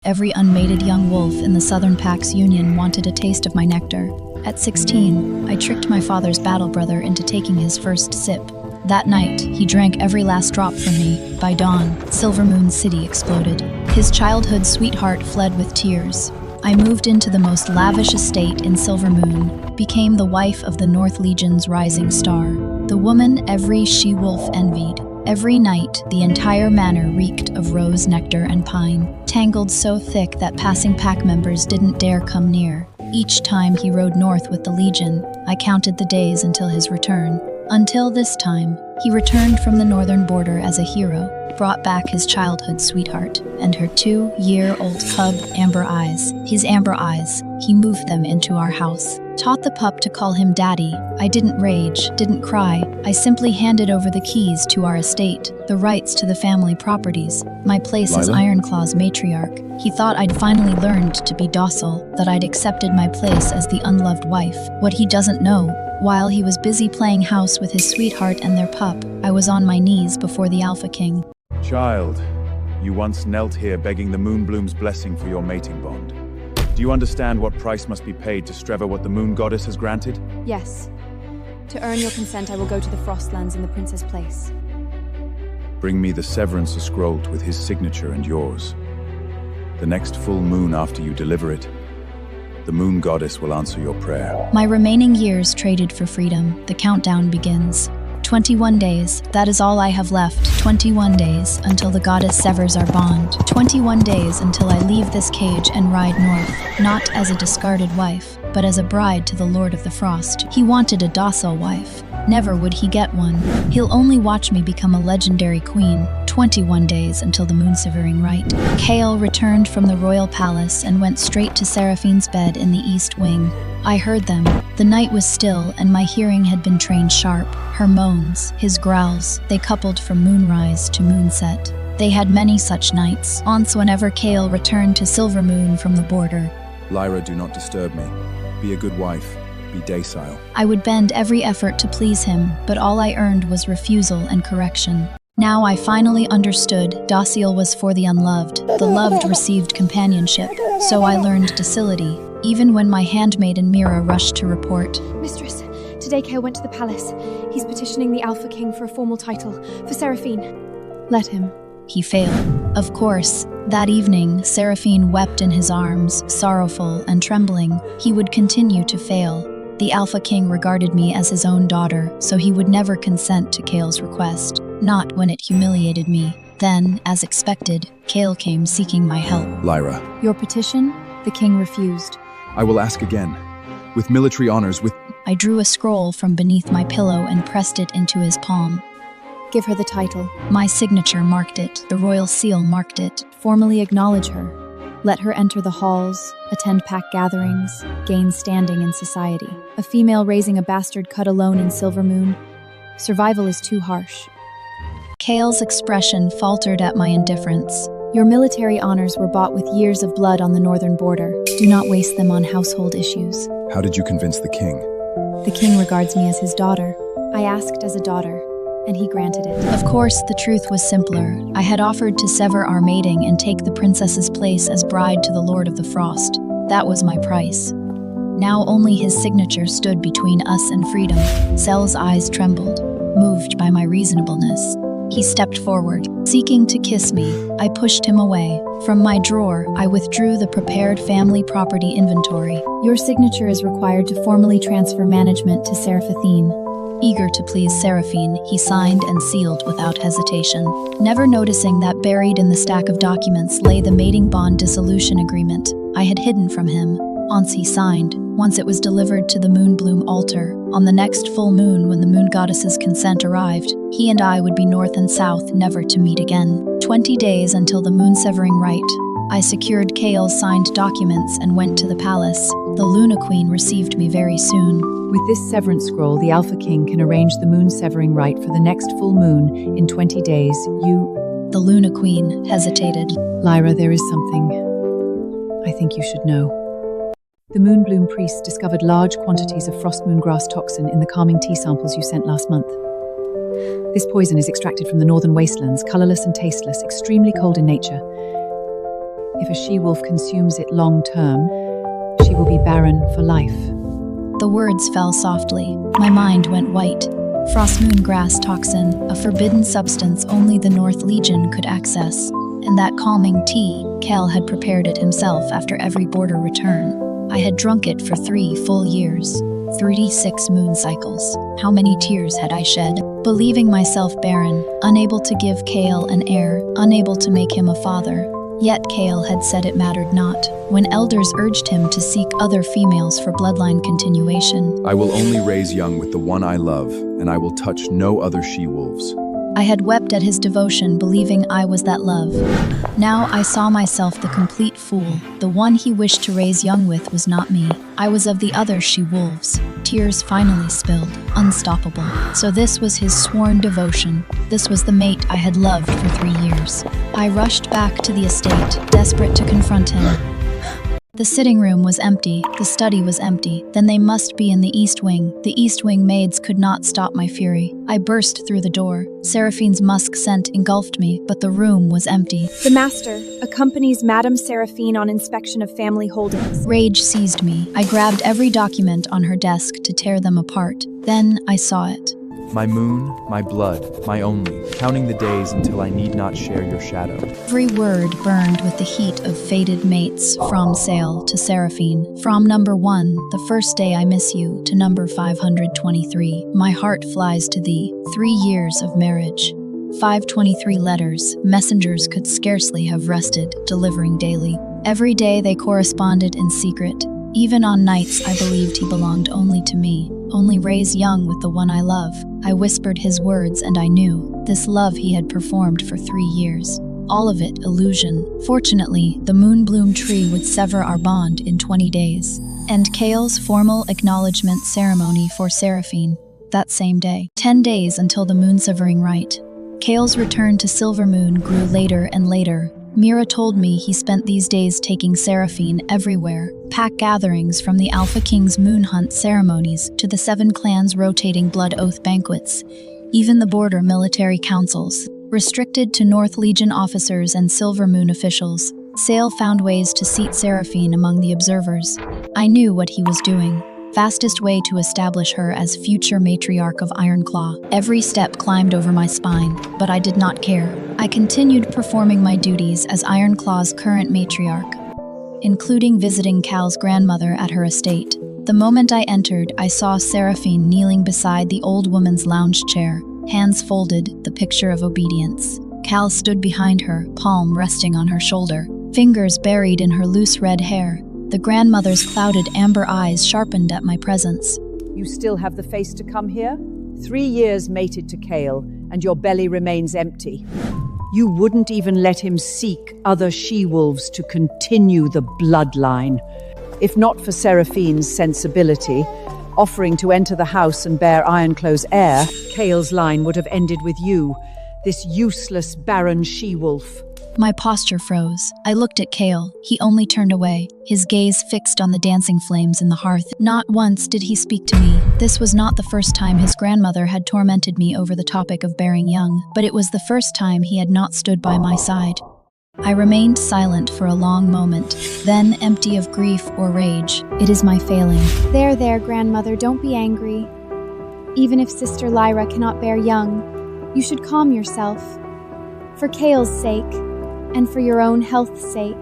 Every unmated young wolf in the Southern Pack's union wanted a taste of my nectar. At 16, I tricked my father's battle brother into taking his first sip. That night, he drank every last drop from me. By dawn, Silver Moon City exploded. His childhood sweetheart fled with tears. I moved into the most lavish estate in Silver Moon, became the wife of the North Legion's rising star, the woman every she-wolf envied. Every night, the entire manor reeked of rose nectar and pine, tangled so thick that passing pack members didn't dare come near. Each time he rode north with the Legion, I counted the days until his return. Until this time, he returned from the northern border as a hero, brought back his childhood sweetheart and her 2-year-old cub, Amber Eyes. His Amber Eyes, he moved them into our house. Taught the pup to call him Daddy. I didn't rage, didn't cry. I simply handed over the keys to our estate, the rights to the family properties, my place as Ironclaw's matriarch. He thought I'd finally learned to be docile, that I'd accepted my place as the unloved wife. What he doesn't know, while he was busy playing house with his sweetheart and their pup, I was on my knees before the Alpha King. Child, you once knelt here begging the Moonbloom's blessing for your mating bond. Do you understand what price must be paid to strive what the Moon Goddess has granted? Yes. To earn your consent, I will go to the Frostlands in the Princess Place. Bring me the Severance Scroll with his signature and yours. The next full moon after you deliver it, the Moon Goddess will answer your prayer. My remaining years traded for freedom. The countdown begins. 21 days, that is all I have left. 21 days until the goddess severs our bond. 21 days until I leave this cage and ride north, not as a discarded wife, but as a bride to the Lord of the Frost. He wanted a docile wife. Never would he get one. He'll only watch me become a legendary queen. 21 days until the moon-severing rite. Kale returned from the royal palace and went straight to Seraphine's bed in the east wing. I heard them. The night was still, and my hearing had been trained sharp. Her moans, his growls, they coupled from moonrise to moonset. They had many such nights, once whenever Kale returned to Silver Moon from the border. Lyra, do not disturb me. Be a good wife. Be docile. I would bend every effort to please him, but all I earned was refusal and correction. Now I finally understood docile was for the unloved. The loved received companionship, so I learned docility, even when my handmaiden Mira rushed to report. Mistress, today Kale went to the palace. He's petitioning the Alpha King for a formal title, for Seraphine. Let him. He failed. Of course, that evening, Seraphine wept in his arms, sorrowful and trembling. He would continue to fail. The Alpha King regarded me as his own daughter, so he would never consent to Kale's request, not when it humiliated me. Then, as expected, Kale came seeking my help. Lyra. Your petition? The king refused. I will ask again. With military honors, with... I drew a scroll from beneath my pillow and pressed it into his palm. Give her the title. My signature marked it. The royal seal marked it. Formally acknowledge her. Let her enter the halls, attend pack gatherings, gain standing in society. A female raising a bastard cut alone in Silver Moon. Survival is too harsh. Kale's expression faltered at my indifference. Your military honors were bought with years of blood on the northern border. Do not waste them on household issues. How did you convince the king? The king regards me as his daughter. I asked as a daughter, and he granted it. Of course, the truth was simpler. I had offered to sever our mating and take the princess's place as bride to the Lord of the Frost. That was my price. Now only his signature stood between us and freedom. Sel's eyes trembled, moved by my reasonableness. He stepped forward, seeking to kiss me. I pushed him away. From my drawer, I withdrew the prepared family property inventory. Your signature is required to formally transfer management to Seraphine. Eager to please Seraphine, he signed and sealed without hesitation, never noticing that buried in the stack of documents lay the mating bond dissolution agreement I had hidden from him. Once he signed, once it was delivered to the Moonbloom altar, on the next full moon when the Moon Goddess's consent arrived, he and I would be north and south, never to meet again. 20 days until the moon-severing rite. I secured Kale's signed documents and went to the palace. The Luna Queen received me very soon. With this severance scroll, the Alpha King can arrange the moon-severing rite for the next full moon in 20 days. The Luna Queen hesitated. Lyra, there is something I think you should know. The Moonbloom priest discovered large quantities of frost moongrass toxin in the calming tea samples you sent last month. This poison is extracted from the northern wastelands, colorless and tasteless, extremely cold in nature. If a she-wolf consumes it long-term, she will be barren for life. The words fell softly. My mind went white. Frost moon grass toxin, a forbidden substance only the North Legion could access. And that calming tea, Kel had prepared it himself after every border return. I had drunk it for 3 full years. 36 moon cycles. How many tears had I shed? Believing myself barren, unable to give Kale an heir, unable to make him a father. Yet Kale had said it mattered not, when elders urged him to seek other females for bloodline continuation. I will only raise young with the one I love, and I will touch no other she-wolves. I had wept at his devotion, believing I was that love. Now I saw myself the complete fool. The one he wished to raise young with was not me. I was of the other she-wolves. Tears finally spilled, unstoppable. So this was his sworn devotion. This was the mate I had loved for 3 years. I rushed back to the estate, desperate to confront him. The sitting room was empty, the study was empty. Then they must be in the East Wing. The East Wing maids could not stop my fury. I burst through the door. Seraphine's musk scent engulfed me, but the room was empty. The master accompanies Madame Seraphine on inspection of family holdings. Rage seized me. I grabbed every document on her desk to tear them apart. Then I saw it. My moon, my blood, my only, counting the days until I need not share your shadow. Every word burned with the heat of fated mates, from Sale to Seraphine. From number 1, the first day I miss you, to number 523, my heart flies to thee. 3 years of marriage. 523 letters, messengers could scarcely have rested, delivering daily. Every day they corresponded in secret. Even on nights I believed he belonged only to me, only raise young with the one I love. I whispered his words and I knew, this love he had performed for 3 years. All of it illusion. Fortunately, the moonbloom tree would sever our bond in 20 days. And Kale's formal acknowledgement ceremony for Seraphine, that same day. 10 days until the moon-severing rite. Kale's return to Silvermoon grew later and later. Mira told me he spent these days taking Seraphine everywhere. Pack gatherings from the Alpha King's moon hunt ceremonies to the 7 clans' rotating blood oath banquets. Even the border military councils, restricted to North Legion officers and Silver Moon officials. Sale found ways to seat Seraphine among the observers. I knew what he was doing. Fastest way to establish her as future matriarch of Ironclaw. Every step climbed over my spine, but I did not care. I continued performing my duties as Ironclaw's current matriarch, including visiting Cal's grandmother at her estate. The moment I entered, I saw Seraphine kneeling beside the old woman's lounge chair, hands folded, the picture of obedience. Cal stood behind her, palm resting on her shoulder, fingers buried in her loose red hair. The grandmother's clouded amber eyes sharpened at my presence. You still have the face to come here? 3 years mated to Kale, and your belly remains empty. You wouldn't even let him seek other she-wolves to continue the bloodline. If not for Seraphine's sensibility, offering to enter the house and bear Ironclaw's heir, Kale's line would have ended with you, this useless, barren she-wolf. My posture froze. I looked at Kale. He only turned away, his gaze fixed on the dancing flames in the hearth. Not once did he speak to me. This was not the first time his grandmother had tormented me over the topic of bearing young, but it was the first time he had not stood by my side. I remained silent for a long moment, then empty of grief or rage. It is my failing. There, grandmother, don't be angry. Even if Sister Lyra cannot bear young, you should calm yourself. For Kale's sake, and for your own health's sake.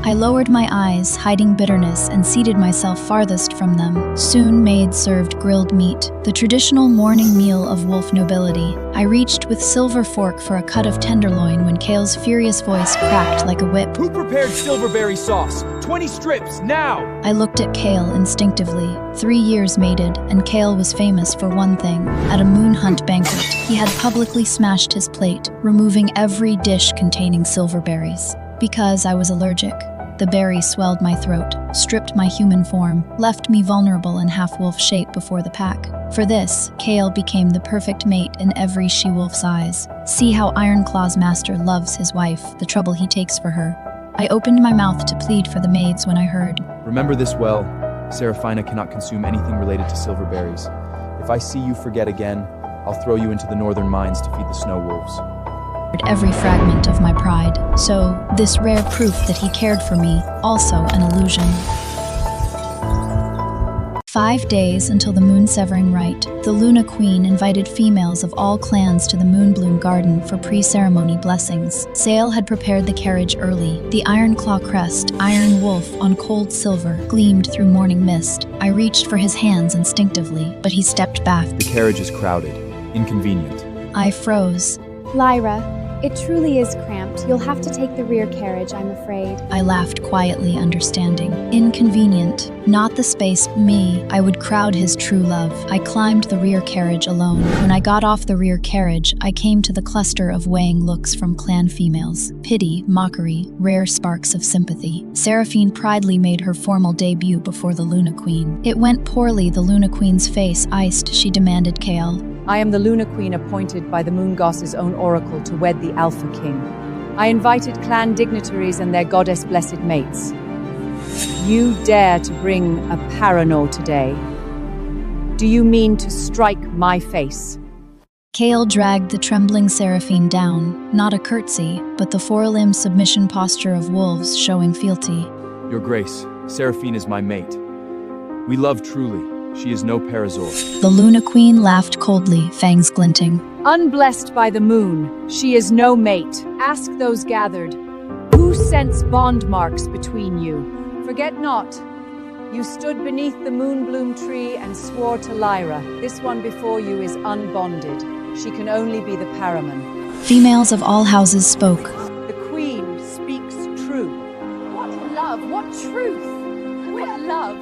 I lowered my eyes, hiding bitterness, and seated myself farthest from them. Soon maids served grilled meat, the traditional morning meal of wolf nobility. I reached with silver fork for a cut of tenderloin when Kale's furious voice cracked like a whip. Who prepared silverberry sauce? 20 strips, now! I looked at Kale instinctively. 3 years mated, and Kale was famous for one thing. At a moon hunt banquet, he had publicly smashed his plate, removing every dish containing silverberries. Because I was allergic. The berry swelled my throat, stripped my human form, left me vulnerable in half-wolf shape before the pack. For this, Kale became the perfect mate in every she-wolf's eyes. See how Ironclaw's master loves his wife, the trouble he takes for her. I opened my mouth to plead for the maids when I heard. Remember this well, Seraphina cannot consume anything related to silverberries. If I see you forget again, I'll throw you into the northern mines to feed the snow wolves. every fragment of my pride. So, this rare proof that he cared for me, also an illusion. 5 days until the moon-severing rite, the Luna Queen invited females of all clans to the Moonbloom Garden for pre-ceremony blessings. 𝒐𝒏 had prepared the carriage early. The iron claw crest, iron wolf on cold silver, gleamed through morning mist. I reached for his hands instinctively, but he stepped back. The carriage is crowded, inconvenient. I froze. Lyra, it truly is cramped. You'll have to take the rear carriage, I'm afraid. I laughed quietly, understanding. Inconvenient. Not the space, me. I would crowd his true love. I climbed the rear carriage alone. When I got off the rear carriage, I came to the cluster of weighing looks from clan females. Pity, mockery, rare sparks of sympathy. Seraphine proudly made her formal debut before the Luna Queen. It went poorly. The Luna Queen's face iced. She demanded 𝒐𝒏. I am the Luna Queen appointed by the Moon Goddess's own oracle to wed the Alpha King. I invited clan dignitaries and their goddess-blessed mates. You dare to bring a parano today? Do you mean to strike my face? �𝒏 dragged the trembling Seraphine down, not a curtsy, but the four-limb submission posture of wolves showing fealty. Your Grace, Seraphine is my mate. We love truly. She is no 𝒐𝒏. The Luna Queen laughed coldly, fangs glinting. Unblessed by the moon, she is no mate. Ask those gathered. Who sends bond marks between you? Forget not, you stood beneath the moonbloom tree and swore to Lyra. This one before you is unbonded. She can only be the paramour. Females of all houses spoke. The Queen speaks true. What love, what truth! What love!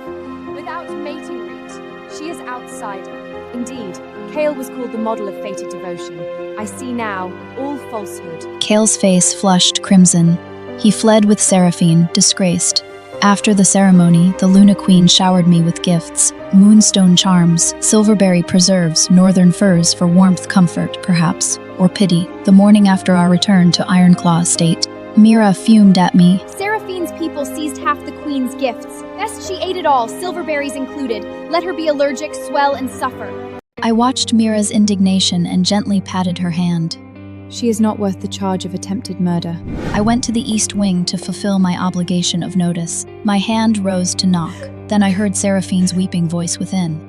Without mating rite, she is outsider. Indeed, �𝒏 was called the model of fated devotion. I see now, all falsehood. �𝒏's face flushed crimson. He fled with Seraphine, disgraced. After the ceremony, the Luna Queen showered me with gifts. Moonstone charms, silverberry preserves, northern furs for warmth, comfort, perhaps, or pity. The morning after our return to Ironclaw Estate, Mira fumed at me. Seraphine's people seized half the Queen's gifts. Best she ate it all, silverberries included. Let her be allergic, swell, and suffer. I watched Mira's indignation and gently patted her hand. She is not worth the charge of attempted murder. I went to the East Wing to fulfill my obligation of notice. My hand rose to knock. Then I heard Seraphine's weeping voice within.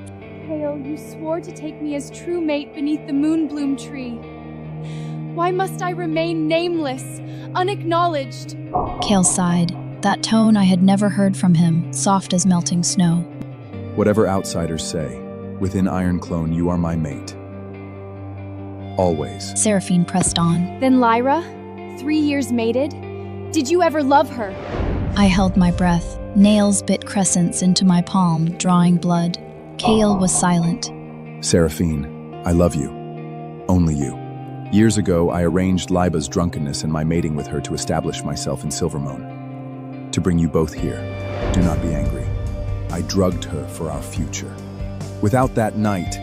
�𝒏, you swore to take me as true mate beneath the moonbloom tree. Why must I remain nameless, unacknowledged? �𝒏 sighed. That tone I had never heard from him, soft as melting snow. Whatever outsiders say, within Ironclone you are my mate. Always. Seraphine pressed on. Then Lyra, 3 years mated? Did you ever love her? I held my breath. Nails bit crescents into my palm, drawing blood. �𝒏 was silent. Seraphine, I love you. Only you. Years ago, I arranged Lyba's drunkenness and my mating with her to establish myself in Silvermoon. To bring you both here. Do not be angry. I drugged her for our future. Without that night,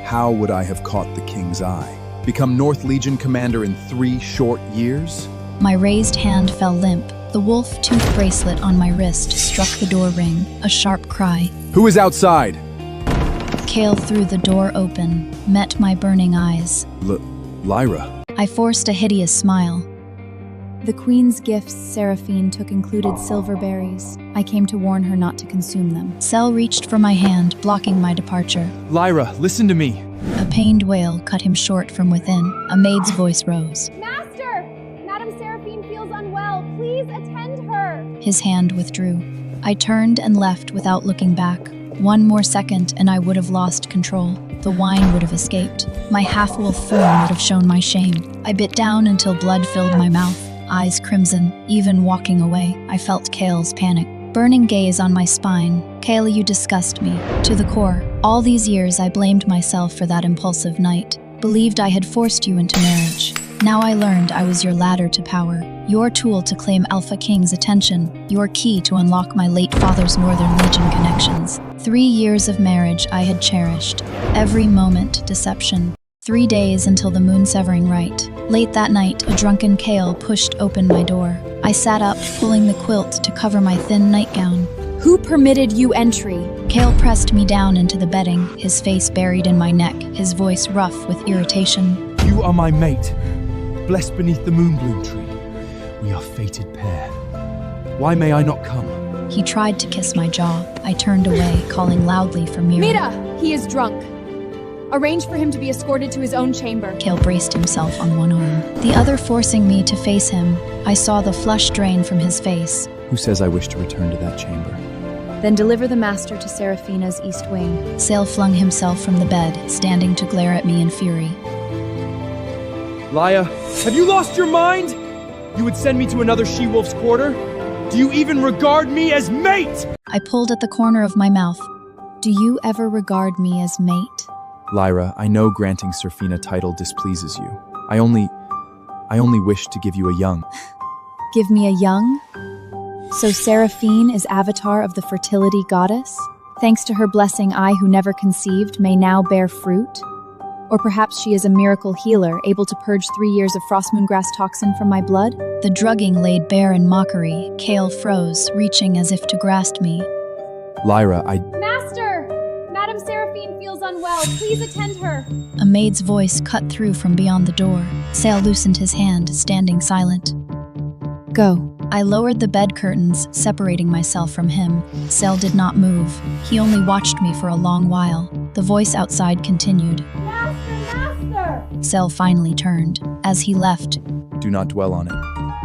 how would I have caught the king's eye? Become North Legion commander in 3 short years? My raised hand fell limp. The wolf tooth bracelet on my wrist struck the door ring. A sharp cry. Who is outside? �𝒏 threw the door open, met my burning eyes. Lyra. I forced a hideous smile. The Queen's gifts Seraphine took included silverberries. I came to warn her not to consume them. 𝒐𝒏 reached for my hand, blocking my departure. Lyra, listen to me. A pained wail cut him short from within. A maid's voice rose. Master! Madam Seraphine feels unwell. Please attend her. His hand withdrew. I turned and left without looking back. One more second and I would have lost control. The wine would have escaped. My half-wolf form would have shown my shame. I bit down until blood filled my mouth, eyes crimson. Even walking away, I felt �𝒏's panic. Burning gaze on my spine. �𝒏, you disgust me. To the core. All these years I blamed myself for that impulsive night. Believed I had forced you into marriage. Now I learned I was your ladder to power. Your tool to claim Alpha King's attention. Your key to unlock my late father's Northern Legion connections. 3 years of marriage I had cherished. Every moment deception. 3 days until the moon-severing rite. Late that night, a drunken �𝒏 pushed open my door. I sat up, pulling the quilt to cover my thin nightgown. Who permitted you entry? �𝒏 pressed me down into the bedding, his face buried in my neck, his voice rough with irritation. You are my mate. blessed beneath the moonbloom tree. We are fated pair. Why may I not come? He tried to kiss my jaw. I turned away, calling loudly for Mira. Mira! He is drunk. Arrange for him to be escorted to his own chamber. Kale braced himself on one arm, the other forcing me to face him. I saw the flush drain from his face. Who says I wish to return to that chamber? Then deliver the master to Seraphina's east wing. Sale flung himself from the bed, standing to glare at me in fury. Laya, have you lost your mind? You would send me to another she-wolf's quarter? Do you even regard me as mate? I pulled at the corner of my mouth. Do you ever regard me as mate? Lyra, I know granting Serafina title displeases you. I only wish to give you a young. Give me a young? So Seraphine is avatar of the fertility goddess? Thanks to her blessing, I who never conceived may now bear fruit? Or perhaps she is a miracle healer, able to purge 3 years of frostmoon grass toxin from my blood? The drugging laid bare in mockery. Kale froze, reaching as if to grasp me. Lyra, Master! Madame Seraphine feels unwell. Please attend her. A maid's voice cut through from beyond the door. Sale loosened his hand, standing silent. Go. I lowered the bed curtains, separating myself from him. Sale did not move. He only watched me for a long while. The voice outside continued. Master! Sale finally turned. As he left, do not dwell on it.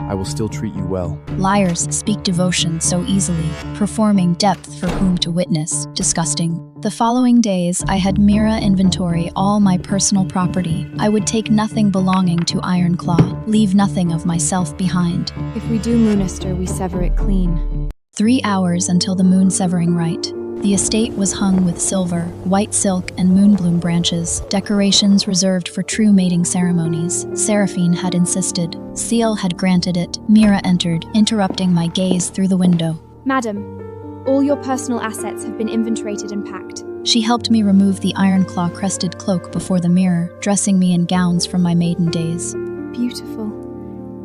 I will still treat you well. Liars speak devotion so easily, performing depth for whom to witness. Disgusting. The following days, I had Mira inventory all my personal property. I would take nothing belonging to Ironclaw, leave nothing of myself behind. If we do moonister, we sever it clean. 3 hours until the moon severing rite. The estate was hung with silver, white silk, and moonbloom branches, decorations reserved for true mating ceremonies. Seraphine had insisted. Seal had granted it. Mira entered, interrupting my gaze through the window. Madam, all your personal assets have been inventoried and packed. She helped me remove the Ironclaw-crested cloak before the mirror, dressing me in gowns from my maiden days. Beautiful.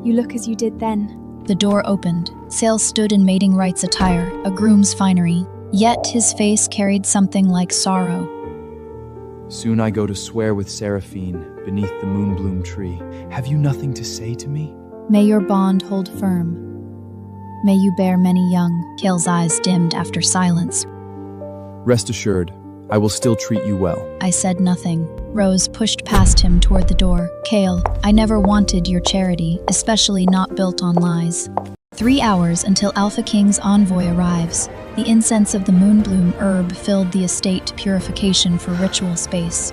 You look as you did then. The door opened. Sale stood in mating rites attire, a groom's finery. Yet his face carried something like sorrow. Soon I go to swear with Seraphine beneath the moonbloom tree. Have you nothing to say to me? May your bond hold firm. May you bear many young. Kale's eyes dimmed after silence. Rest assured, I will still treat you well. I said nothing. Rose pushed past him toward the door. Kale, I never wanted your charity, especially not built on lies. 3 hours until Alpha King's envoy arrives. The incense of the moonbloom herb filled the estate purification for ritual space.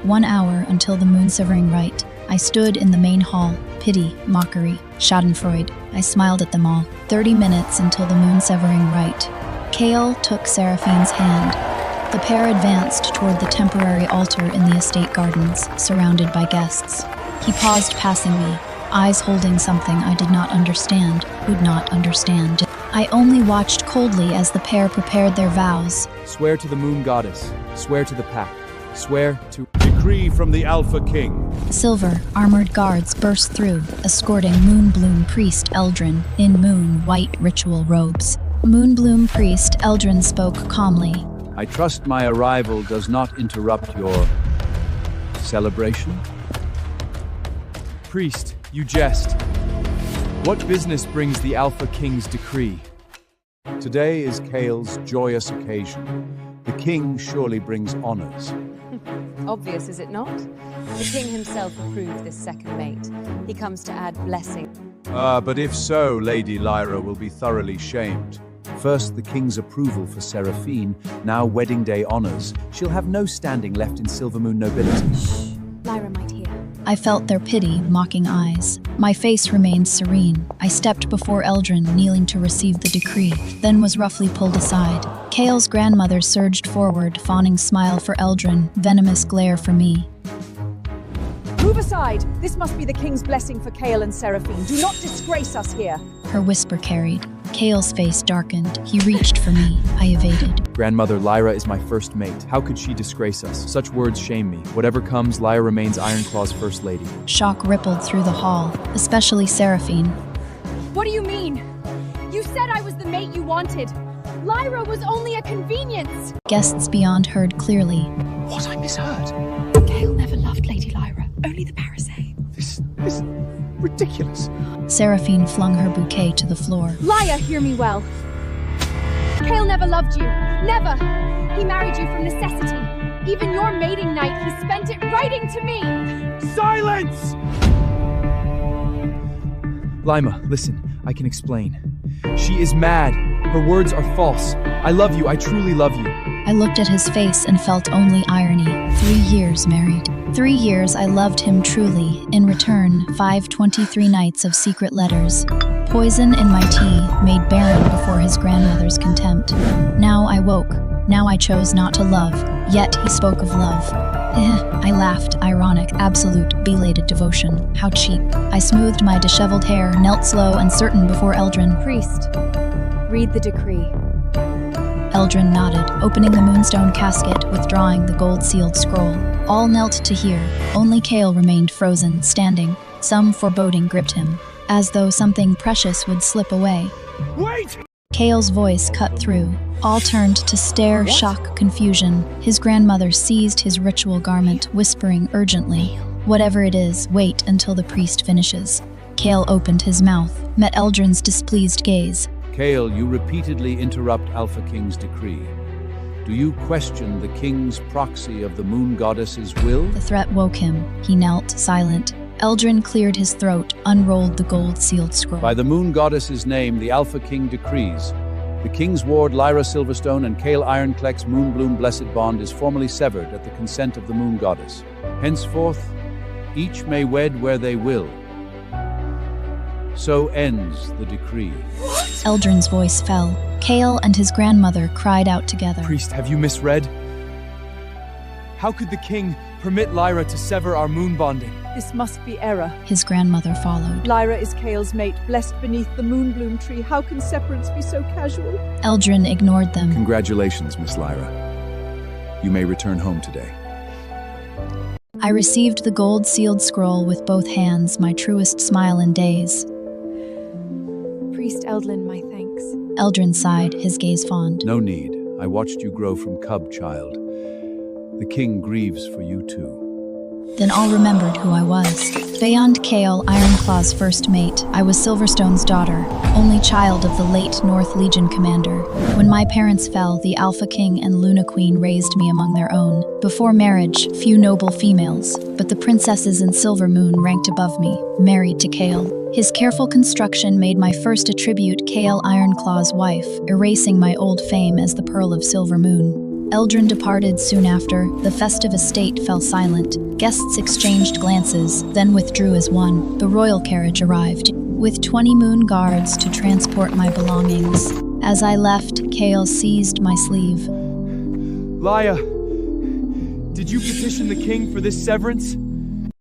1 hour until the moon severing rite. I stood in the main hall. Pity, mockery, schadenfreude. I smiled at them all. 30 minutes until the moon severing rite. Kale took Seraphine's hand. The pair advanced toward the temporary altar in the estate gardens, surrounded by guests. He paused, passing me, eyes holding something I did not understand, would not understand. I only watched coldly as the pair prepared their vows. Swear to the moon goddess. Swear to the pact. Swear to... Decree from the Alpha King. Silver, armored guards burst through, escorting Moonbloom Priest Eldrin in moon white ritual robes. Moonbloom Priest Eldrin spoke calmly. I trust my arrival does not interrupt your celebration? Priest, you jest. What business brings the Alpha King's decree? Today is Kale's joyous occasion. The king surely brings honors. Obvious, is it not? The king himself approved this second mate. He comes to add blessing. But if so, Lady Lyra will be thoroughly shamed. First, the king's approval for Seraphine, now wedding day honors. She'll have no standing left in Silvermoon nobility. Shh, Lyra might hear. I felt their pity, mocking eyes. My face remained serene. I stepped before Eldrin, kneeling to receive the decree, then was roughly pulled aside. Kale's grandmother surged forward, fawning smile for Eldrin, venomous glare for me. Move aside! This must be the king's blessing for Kale and Seraphine. Do not disgrace us here! Her whisper carried. Kale's face darkened. He reached for me. I evaded. Grandmother, Lyra is my first mate. How could she disgrace us? Such words shame me. Whatever comes, Lyra remains Ironclaw's first lady. Shock rippled through the hall, especially Seraphine. What do you mean? You said I was the mate you wanted. Lyra was only a convenience. Guests beyond heard clearly. What I misheard? Kale never loved Lady Lyra, only the parasite. This This is ridiculous. Seraphine flung her bouquet to the floor. Liar, hear me well. Kale never loved you. Never. He married you from necessity. Even your mating night, he spent it writing to me. Silence! Lima, listen, I can explain. She is mad. Her words are false. I love you. I truly love you. I looked at his face and felt only irony. 3 years married. 3 years I loved him truly. In return, 523 nights of secret letters. Poison in my tea, made barren before his grandmother's contempt. Now I woke. Now I chose not to love. Yet he spoke of love. I laughed, ironic, absolute, belated devotion. How cheap. I smoothed my disheveled hair, knelt slow and certain before Eldrin. Priest, read the decree. Eldrin nodded, opening the moonstone casket, withdrawing the gold-sealed scroll. All knelt to hear. Only Kale remained frozen, standing. Some foreboding gripped him, as though something precious would slip away. Wait! Kale's voice cut through. All turned to stare, shock, confusion. His grandmother seized his ritual garment, whispering urgently, "Whatever it is, wait until the priest finishes." Kale opened his mouth, met Eldrin's displeased gaze. Kale, you repeatedly interrupt Alpha King's decree. Do you question the king's proxy of the moon goddess's will? The threat woke him. He knelt, silent. Eldrin cleared his throat, unrolled the gold-sealed scroll. By the moon goddess's name, the Alpha King decrees. The king's ward, Lyra Silverstone, and Kale Ironclex Moonbloom Blessed Bond is formally severed at the consent of the moon goddess. Henceforth, each may wed where they will. So ends the decree. Eldrin's voice fell. Kale and his grandmother cried out together. Priest, have you misread? How could the king permit Lyra to sever our moon bonding? This must be error. His grandmother followed. Lyra is Kale's mate, blessed beneath the moonbloom tree. How can separance be so casual? Eldrin ignored them. Congratulations, Miss Lyra. You may return home today. I received the gold-sealed scroll with both hands, my truest smile in days. Priest Eldlin, my thanks. Eldrin sighed, his gaze fond. No need. I watched you grow from cub child. The king grieves for you too. Then all remembered who I was. Beyond Kale, Ironclaw's first mate, I was Silverstone's daughter, only child of the late North Legion commander. When my parents fell, the Alpha King and Luna Queen raised me among their own. Before marriage, few noble females, but the princesses in Silver Moon ranked above me, married to Kale. His careful construction made my first attribute Kale Ironclaw's wife, erasing my old fame as the Pearl of Silver Moon. Eldrin departed soon after. The festive estate fell silent. Guests exchanged glances, then withdrew as one. The royal carriage arrived, with 20 moon guards to transport my belongings. As I left, Kale seized my sleeve. Lyra, did you petition the king for this severance?